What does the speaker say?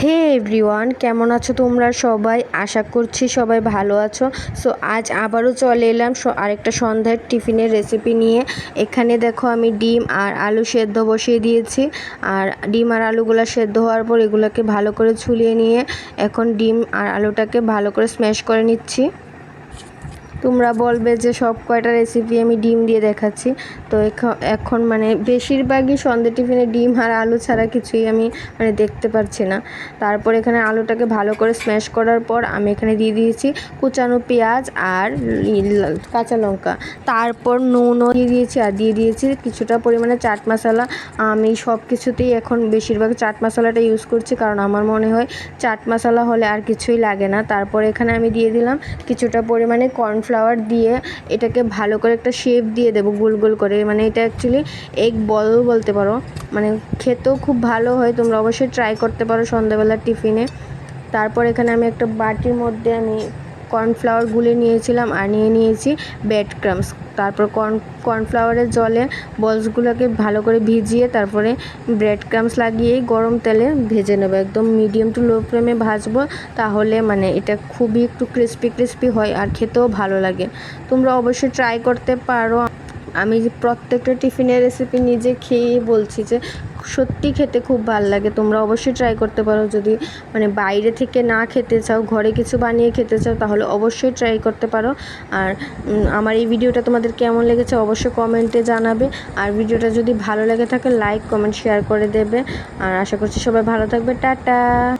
হে everyone, কেমন আছো তোমরা সবাই? আশা করছি সবাই ভালো আছো। সো আজ আবারও চলে এলাম আরেকটা সন্ধ্যার টিফিনের রেসিপি নিয়ে। এখানে দেখো আমি ডিম আর আলু সেদ্ধ বসিয়ে দিয়েছি। আর ডিম আর আলুগুলো সেদ্ধ হওয়ার পর এগুলোকে ভালো করে ছুলিয়ে নিয়ে এখন ডিম আর আলুটাকে ভালো করে স্ম্যাশ করে নিচ্ছি। তোমরা বলবে যে সব কয়টা রেসিপি আমি ডিম দিয়ে দেখাচ্ছি, তো এখন মানে বেশিরভাগই সন্ধ্যে টিফিনে ডিম আর আলু ছাড়া কিছুই আমি দেখতে পারছি না। তারপর এখানে আলুটাকে ভালো করে স্ম্যাশ করার পর আমি এখানে দিয়ে দিয়েছি কুচানো পেঁয়াজ আর কাঁচা লঙ্কা, তারপর নুনও দিয়ে দিয়েছি আর দিয়ে দিয়েছি কিছুটা পরিমাণে চাট মশলা। আমি সব কিছুতেই এখন বেশিরভাগ চাট মশলাটা ইউজ করছি, কারণ আমার মনে হয় চাট মশলা হলে আর কিছুই লাগে না। তারপর এখানে আমি দিয়ে দিলাম কিছুটা পরিমাণে কর্নফ্লাওয়ার দিয়ে এটাকে ভালো করে একটা শেপ দিয়ে দেবো গোল গোল করে। এটা অ্যাকচুয়ালি এগ বল বলতে পারো, খেতেও খুব ভালো হয়। তোমরা অবশ্যই ট্রাই করতে পারো সন্ধ্যাবেলার টিফিনে। তারপর এখানে আমি একটা বাটির মধ্যে আমি কর্নফ্লাওয়ার গুলে নিয়েছিলাম আর নিয়েছি ব্রেড ক্রাম্বস। তারপর কর্নফ্লাওয়ারের জলে বলসগুলোকে ভালো করে ভিজিয়ে তারপরে ব্রেড ক্রাম্বস লাগিয়ে গরম তেলে ভেজে নেবো। একদম মিডিয়াম টু লো ফ্লেমে ভাজবো, তাহলে এটা খুবই একটু ক্রিস্পি হয় আর খেতেও ভালো লাগে। তোমরা অবশ্যই ট্রাই করতে পারো। আমি যে প্রত্যেকটা টিফিনের রেসিপি নিজে খেয়েই বলছি যে সত্যি খেতে খুব ভালো লাগে। তোমরা অবশ্যই ট্রাই করতে পারো। যদি বাইরে থেকে না খেতে চাও, ঘরে কিছু বানিয়ে খেতে চাও, তাহলে অবশ্যই ট্রাই করতে পারো। আর আমার এই ভিডিওটা তোমাদের কেমন লেগেছে অবশ্যই কমেন্টে জানাবে। আর ভিডিওটা যদি ভালো লেগে থাকে লাইক কমেন্ট শেয়ার করে দেবে। আর আশা করছি সবাই ভালো থাকবে। টাটা।